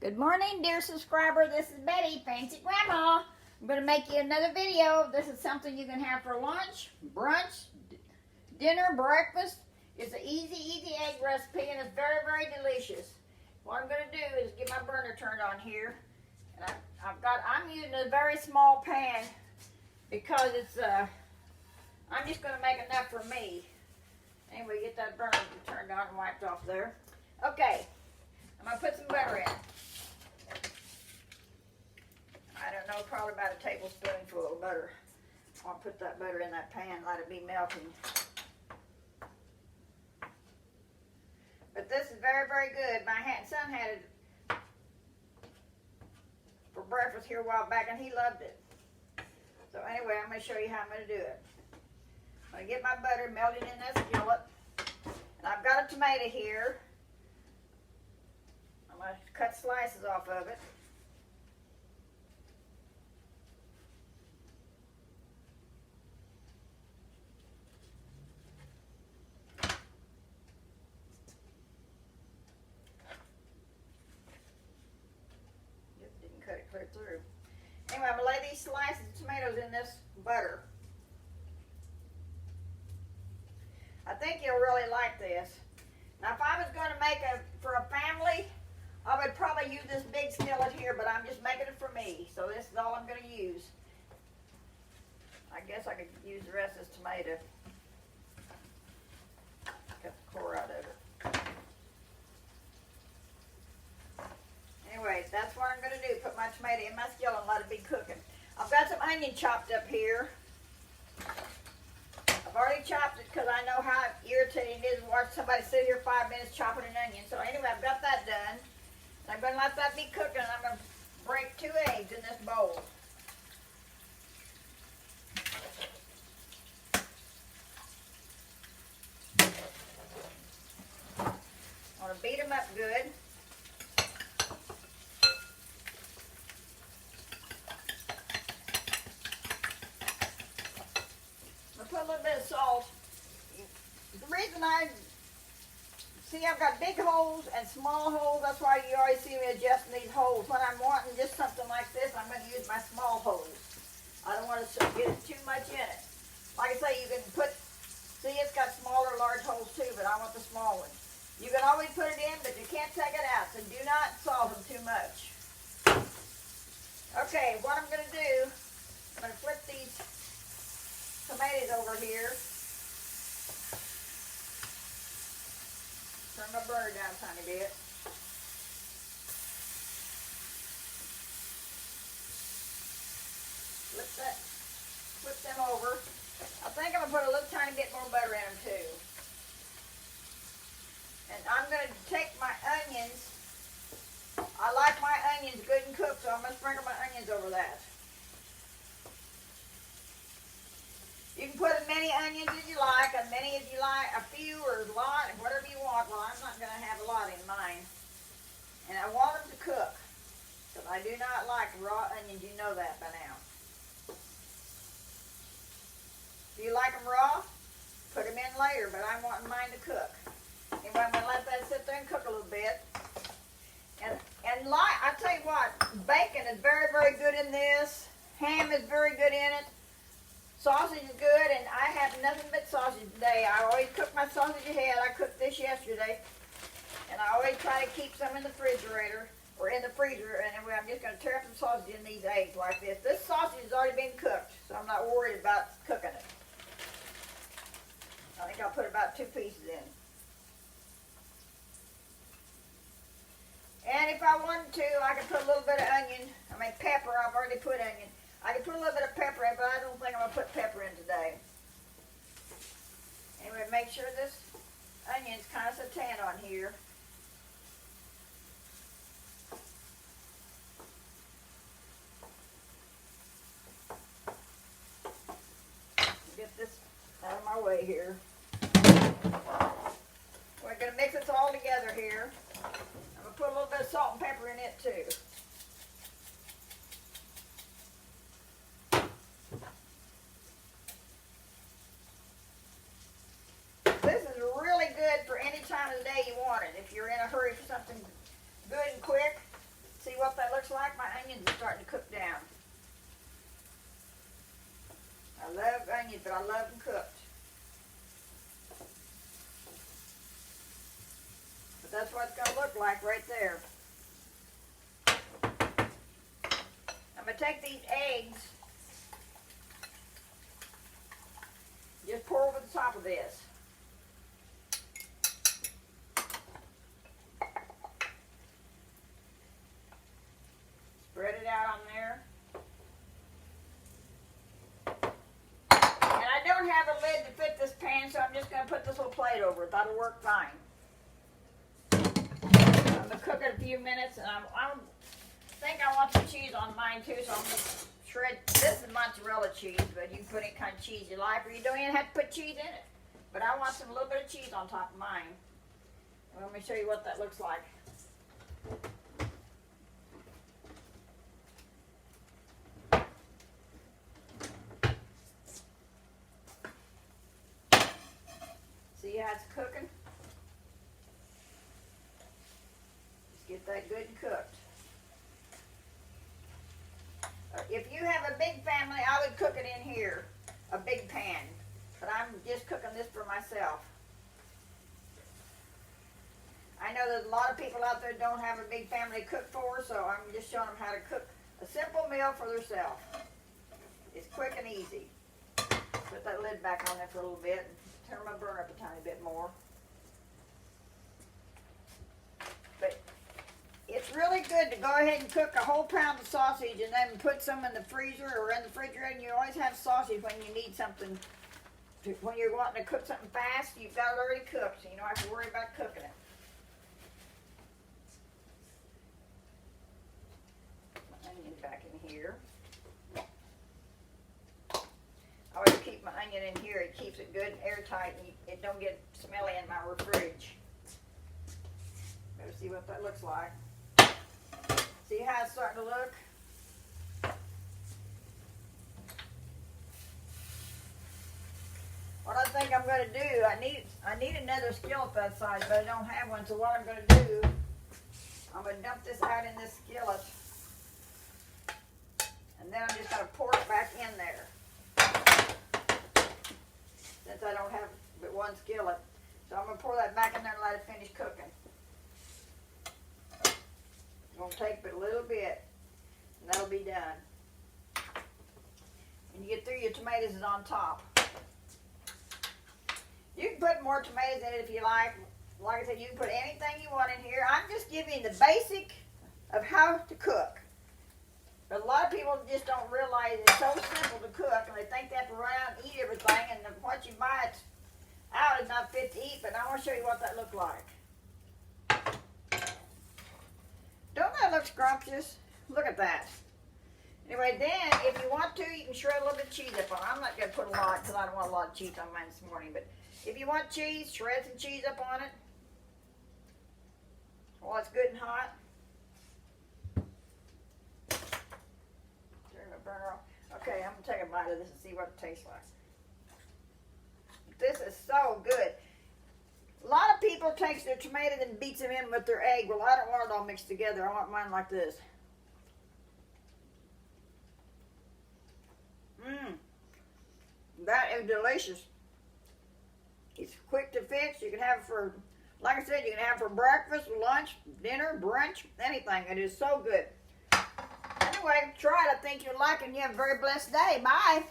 Good morning, dear subscriber. This is Betty, Fancy Grandma. I'm going to make you another video. This is something you can have for lunch, brunch, dinner, breakfast. It's an easy egg recipe, and it's very, very delicious. What I'm going to do is get my burner turned on here. And I'm using a very small pan because it's, I'm just going to make enough for me. Anyway, get that burner turned on and wiped off there. Okay, I'm going to put some butter in. I don't know, probably about a tablespoonful of butter. I'll put that butter in that pan, let it be melting. But this is very, very good. My son had it for breakfast here a while back, and he loved it. So anyway, I'm going to show you how I'm going to do it. I'm going to get my butter melted in that skillet. And I've got a tomato here. I'm going to cut slices off of it. Cut it clear through. Anyway, I'm going to lay these slices of tomatoes in this butter. I think you'll really like this. Now, if I was going to make it for a family, I would probably use this big skillet here, but I'm just making it for me. So this is all I'm going to use. I guess I could use the rest of this tomato. Cut the core out of it. Anyway, that's what I'm going to do. Put my tomato in my skillet and let it be cooking. I've got some onion chopped up here. I've already chopped it because I know how irritating it is to watch somebody sit here 5 minutes chopping an onion. So anyway, I've got that done. I'm going to let that be cooking. I'm going to break 2 eggs in this bowl. I want to beat them up good. Put a little bit of salt. The reason I've got big holes and small holes. That's why you always see me adjusting these holes. When I'm wanting just something like this, I'm going to use my small holes. I don't want to get too much in it. Like I say, you can see it's got smaller, large holes too, but I want the small ones. You can always put it in, but you can't take it out, so do not salt them too much. Okay, what I'm going to do, I'm going to flip these tomatoes over here. Turn my burner down a tiny bit. Flip them over. I think I'm going to put a little tiny bit more butter in them too. And I'm going to take my onions. I like my onions good and cooked, so I'm going to sprinkle my onions over that. You can put as many onions as you like, as many as you like, a few or a lot, whatever you want. Well, I'm not going to have a lot in mine. And I want them to cook. Because I do not like raw onions. You know that by now. If you like them raw, put them in later, but I want mine to cook. Anyway, I'm going to let that sit there and cook a little bit. And I tell you what, bacon is very, very good in this. Ham is very good in it. Sausage is good, and I have nothing but sausage today. I always cook my sausage ahead. I cooked this yesterday, and I always try to keep some in the refrigerator or in the freezer. And anyway, I'm just going to tear up some sausage in these eggs like this. This sausage has already been cooked, so I'm not worried about cooking it. I think I'll put about 2 pieces in. And if I wanted to, I could put a little bit of pepper. I've already put onion. I can put a little bit of pepper in, but I don't think I'm going to put pepper in today. Anyway, make sure this onion's kind of sauteing on here. Get this out of my way here. We're going to mix this all together here. I'm going to put a little bit of salt and pepper in it too. This is really good for any time of the day you want it. If you're in a hurry for something good and quick, onions, but I love them cooked. But that's what it's going to look like right there. I'm going to take these eggs, just pour over the top of this. Spread it out on there. And I don't have a lid to fit this pan, so I'm just going to put this little plate over it. That'll work fine. I'm going to cook it a few minutes, and I think I want some cheese on mine too, so I'm going to shred. This is mozzarella cheese, but you can put any kind of cheese you like, or you don't even have to put cheese in it. But I want a little bit of cheese on top of mine. And let me show you what that looks like. See how it's cooking? Just get that good and cooked. If you have a big family, I would cook it in here, a big pan. But I'm just cooking this for myself. I know there's a lot of people out there don't have a big family to cook for, so I'm just showing them how to cook a simple meal for themselves. It's quick and easy. Put that lid back on there for a little bit and turn my burner up a tiny bit more. But it's really good to go ahead and cook a whole pound of sausage and then put some in the freezer or in the refrigerator. And you always have sausage when you need something. When you're wanting to cook something fast, you've got it already cooked, so you don't have to worry about cooking it. My onion back in here. I always keep my onion in here. It keeps it good and airtight, and it don't get smelly in my fridge. Better see what that looks like. See how it's starting to look? What I think I'm going to do, I need another skillet that size, but I don't have one. So what I'm going to do, I'm going to dump this out in this skillet, and then I'm just going to pour it back in there. Since I don't have but one skillet, so I'm going to pour that back in there and let it finish cooking. It's going to take but a little bit, and that'll be done. When you get through, your tomatoes is on top. You can put more tomatoes in it if you like. Like I said, you can put anything you want in here. I'm just giving you the basic of how to cook. But a lot of people just don't realize it's so simple to cook, and they think they have to run out and eat everything, and what you buy out is not fit to eat. But I want to show you what that looked like. Don't that look scrumptious? Look at that. Anyway, then, if you want to, you can shred a little bit of cheese up on it. I'm not going to put a lot because I don't want a lot of cheese on mine this morning. But if you want cheese, shred some cheese up on it while it's good and hot. Turn the burner off. Okay, I'm going to take a bite of this and see what it tastes like. This is so good. A lot of people takes their tomatoes and beats them in with their egg. Well, I don't want it all mixed together. I want mine like this. That is delicious. It's quick to fix. You can have it for, like I said, you can have it for breakfast, lunch, dinner, brunch, anything. It is so good. Anyway, try it. I think you'll like it, and you have a very blessed day. Bye.